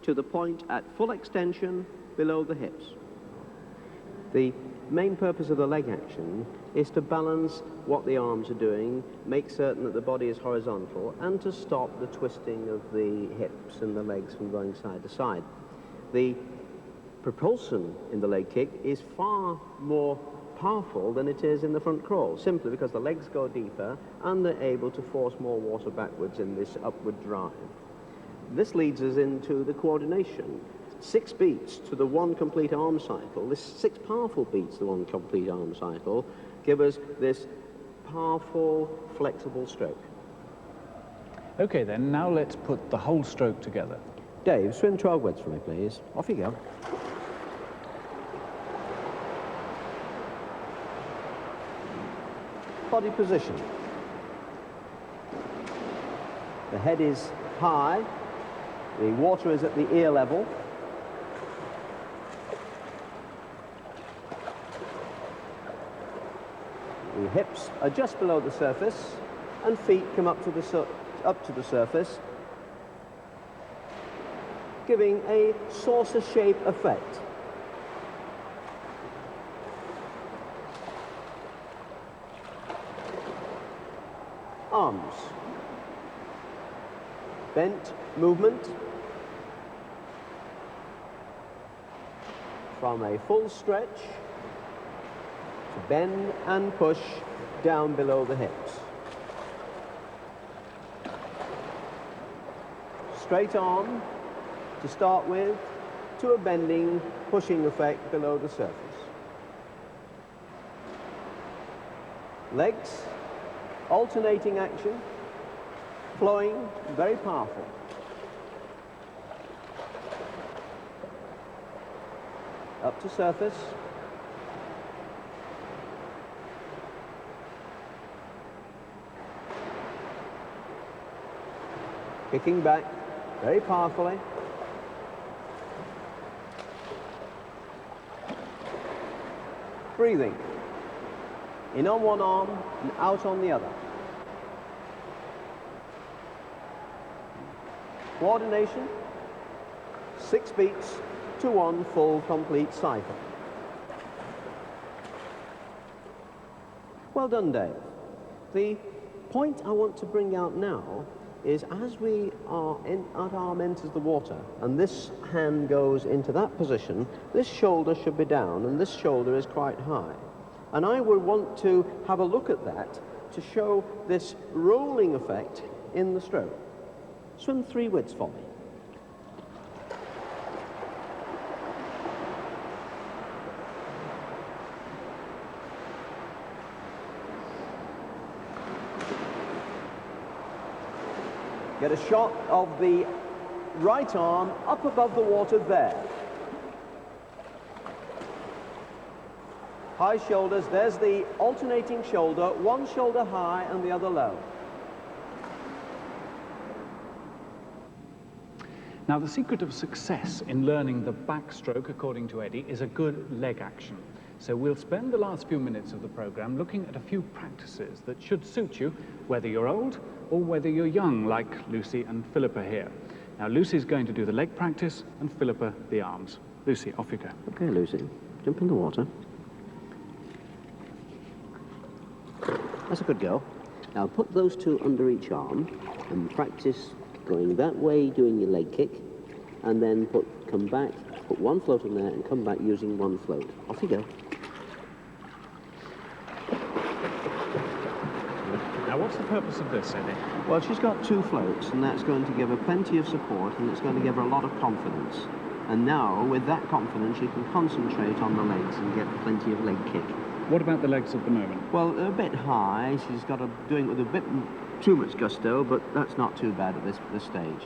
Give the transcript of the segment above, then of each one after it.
to the point at full extension below the hips. The main purpose of the leg action is to balance what the arms are doing, make certain that the body is horizontal, and to stop the twisting of the hips and the legs from going side to side. The propulsion in the leg kick is far more powerful than it is in the front crawl, simply because the legs go deeper and they're able to force more water backwards in this upward drive. This leads us into the coordination. 6 beats to the 1 complete arm cycle, this 6 powerful beats to the 1 complete arm cycle, give us this powerful, flexible stroke. Okay then, now let's put the whole stroke together. Dave, swim 12 widths for me, please. Off you go. Body position. The head is high, the water is at the ear level. The hips are just below the surface, and feet come up to the surface, giving a saucer shape effect. Arms. Bent movement from a full stretch to bend and push down below the hips. Straight on to start with, to a bending, pushing effect below the surface. Legs, alternating action, flowing, very powerful. Up to surface. Kicking back very powerfully. Breathing. In on one arm and out on the other. Coordination. 6 beats to 1 full complete cycle. Well done, Dave. The point I want to bring out now is as we are our arm enters the water and this hand goes into that position, this shoulder should be down and this shoulder is quite high. And I would want to have a look at that to show this rolling effect in the stroke. Swim 3 widths for me. Get a shot of the right arm up above the water there. High shoulders, there's the alternating shoulder, one shoulder high and the other low. Now, the secret of success in learning the backstroke, according to Eddie, is a good leg action. So we'll spend the last few minutes of the program looking at a few practices that should suit you, whether you're old or whether you're young, like Lucy and Philippa here. Now, Lucy's going to do the leg practice and Philippa the arms. Lucy, off you go. Okay, Lucy, jump in the water. That's a good go. Now put those 2 under each arm and practice going that way, doing your leg kick, and then come back, put 1 float in there and come back using 1 float. Off you go. Now, what's the purpose of this, Eddie? Well, she's got 2 floats, and that's going to give her plenty of support, and it's going to give her a lot of confidence. And now, with that confidence, she can concentrate on the legs and get plenty of leg kick. What about the legs at the moment? Well, they're a bit high. She's got to do it with a bit too much gusto, but that's not too bad at this stage.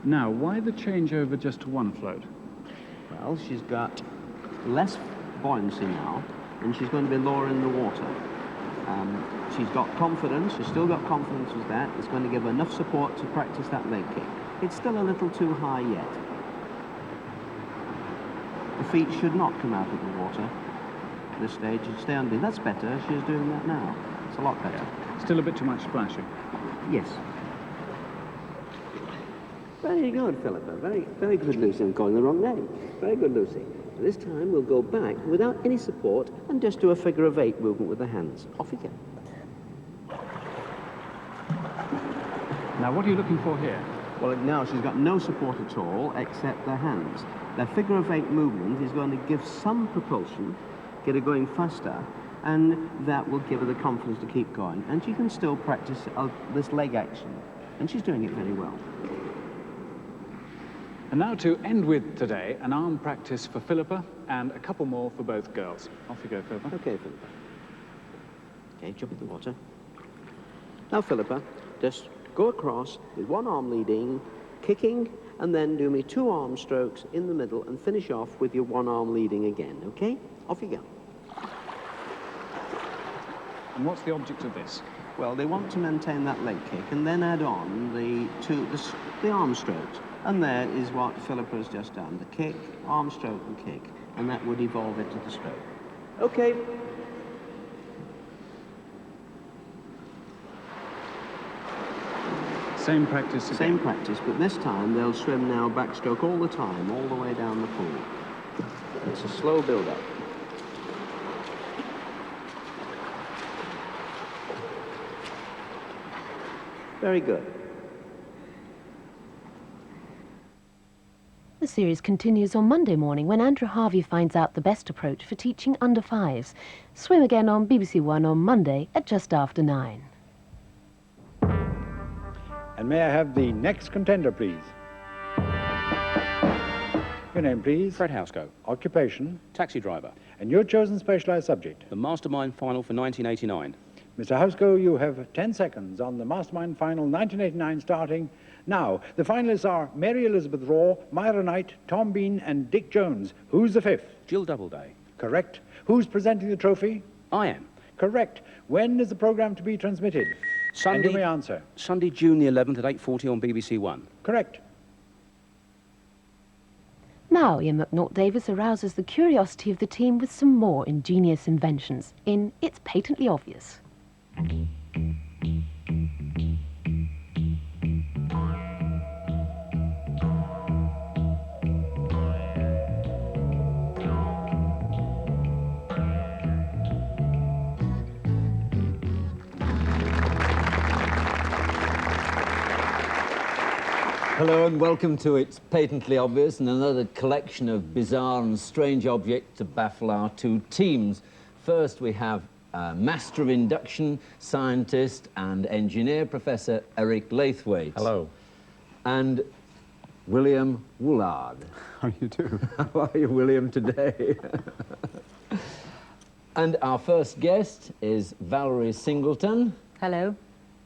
Now, why the change over just to 1 float? Well, she's got less buoyancy now, and she's going to be lower in the water. She's got confidence, she's still got confidence with that. It's going to give her enough support to practice that leg kick. It's still a little too high yet. The feet should not come out of the water at this stage and stay under. That's better, she's doing that now. It's a lot better. Still a bit too much splashing? Yes. Very good, Philippa. Very, very good, Lucy. I'm calling the wrong name. Very good, Lucy. This time we'll go back without any support and just do a figure of 8 movement with the hands. Off you go. Now, what are you looking for here? Well, now she's got no support at all except the hands. The figure of 8 movement is going to give some propulsion, get her going faster, and that will give her the confidence to keep going. And she can still practice this leg action, and she's doing it very well. And now to end with today, an arm practice for Philippa and a couple more for both girls. Off you go, Philippa. Okay, Philippa. Okay, jump in the water. Now, Philippa, just go across with one arm leading, kicking, and then do me 2 arm strokes in the middle and finish off with your 1 arm leading again, okay? Off you go. And what's the object of this? Well, they want to maintain that leg kick and then add on the arm strokes. And there is what Philippa has just done, the kick, arm stroke and kick, and that would evolve into the stroke. Okay. Same practice again. Same practice, but this time they'll swim now backstroke all the time, all the way down the pool. It's a slow build-up. Very good. The series continues on Monday morning when Andrew Harvey finds out the best approach for teaching under 5s. Swim again on BBC1 on Monday at just after 9. And may I have the next contender, please? Your name, please? Fred Housego, Occupation? taxi driver. And your chosen specialised subject? The Mastermind final for 1989. Mr. Housego, you have 10 seconds on the Mastermind Final 1989 starting now. The finalists are Mary Elizabeth Raw, Myra Knight, Tom Bean and Dick Jones. Who's the 5th? Jill Doubleday. Correct. Who's presenting the trophy? I am. Correct. When is the programme to be transmitted? And you may answer. Sunday, June the 11th at 8:40 on BBC1. Correct. Now Ian McNaught-Davis arouses the curiosity of the team with some more ingenious inventions in It's Patently Obvious. Hello and welcome to It's Patently Obvious and another collection of bizarre and strange objects to baffle our 2 teams. First we have Master of Induction, scientist and engineer, Professor Eric Laithwaite. Hello. And William Woolard. How you do? How are you, William, today? And our first guest is Valerie Singleton. Hello.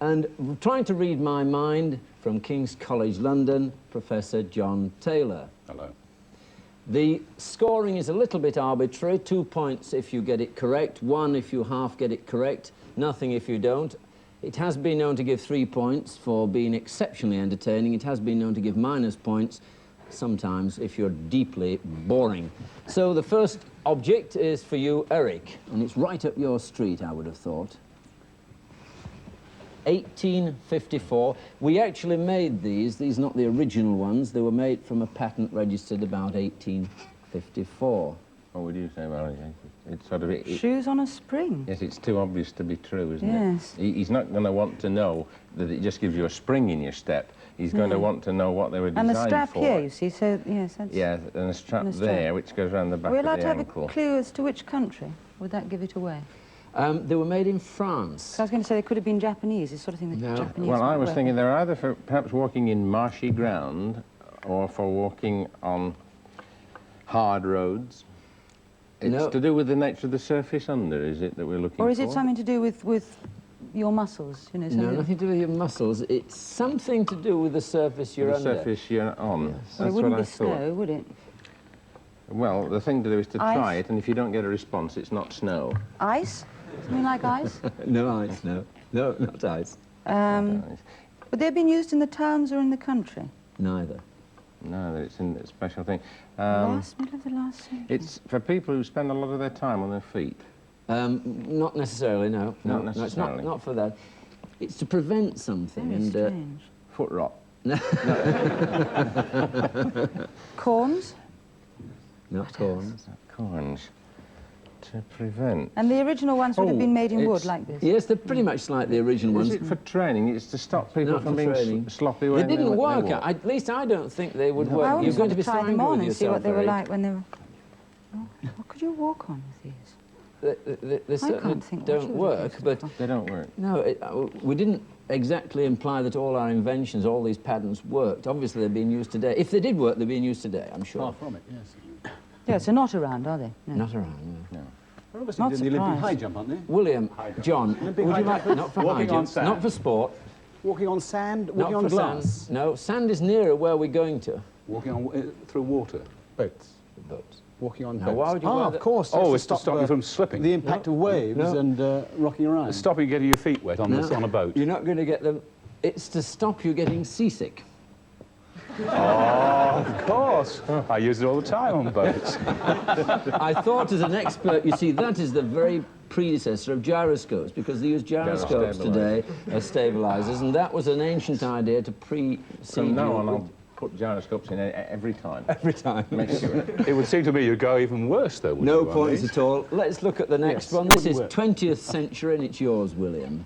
And trying to read my mind from King's College London, Professor John Taylor. Hello. The scoring is a little bit arbitrary, 2 points if you get it correct, 1 if you half get it correct, nothing if you don't. It has been known to give 3 points for being exceptionally entertaining. It has been known to give minus points sometimes if you're deeply boring. So the first object is for you, Eric, and it's right up your street, I would have thought. 1854. We actually made these are not the original ones, they were made from a patent registered about 1854. What would you say, Valerie? It's sort of... Shoes on a spring. Yes, it's too obvious to be true, isn't Yes. it? He's not going to want to know that it just gives you a spring in your step. He's going to want to know what they were designed for. And a strap here, you see, so, yes, that's... Yeah, and a strap there, which goes around the back Are we of allowed the to have ankle. a clue as to which country? Would that give it away? They were made in France. So I was going to say they could have been Japanese, this sort of thing that No. Japanese Well, I might was wear. thinking they're either for perhaps walking in marshy ground or for walking on hard roads. It's No. to do with the nature of the surface under, is it, that we're looking for? Or is it something to do with your muscles, you know? No, something- nothing to do with your muscles. It's something to do with the surface you're The under. surface you're on. Yes. Well, That's it wouldn't what I be thought. snow, would it? Well, the thing to do is to Ice? try it, and if you don't get a response, it's not snow. Ice? Something like ice? No ice, no. No, not ice. But they've been used in the towns or in the country? Neither. No, it's a special thing. Middle of the last century? It's for people who spend a lot of their time on their feet. Not necessarily, no. Not No, necessarily. it's not for that. It's to prevent something. Very and strange. Foot rot. Corns? Not corns. Corns. To prevent. And the original ones would have been made in wood like this? Yes, they're pretty much like the original ones. Is it for training? It's to stop people Not from for being training. sloppy They when didn't work. walk. At least I don't think they would I work. You're always going want to be to try trying them on with and see yourself, what they were Eric. like when they were... Oh, what could you walk on with these? They certainly think what don't you would work, have but They don't work. no, we didn't exactly imply that all our inventions, all these patents worked. Obviously, they're being used today. If they did work, they're being used today, I'm sure. Far from it, yes. Yeah, so not around, are they? No. Not around, no. They're obviously Not doing the Olympic surprised. high jump, aren't they? William, John, Olympic would high you like... jump? Not for Walking high on jump, sand. not for sport, Walking on sand, not walking on for glass. sand. No, sand is nearer where we're going to. Walking on, through water. Boats. Boats. Walking on Now, boats. why would you Ah, rather- of course. Oh, yes, it's to stop you from slipping. The impact of waves no. and rocking around. Stopping getting your feet wet on, on a boat. You're not going to get them... It's to stop you getting seasick. Oh, of course. I use it all the time on boats. I thought as an expert, you see, that is the very predecessor of gyroscopes, because they use gyroscopes today as stabilizers, and that was an ancient idea to precede From now you. on, I'll put gyroscopes in every time. Every time. Make sure. It would seem to me you'd go even worse, though, wouldn't No you, on points these? at all. Let's look at the next Yes, one. it This is would work. 20th century, and it's yours, William.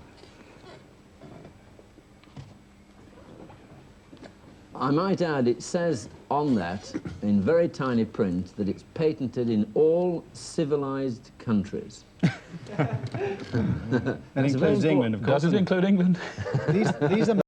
I might add, it says on that, in very tiny print, that it's patented in all civilized countries. That That's a very includes England, of course. Does it include England? These are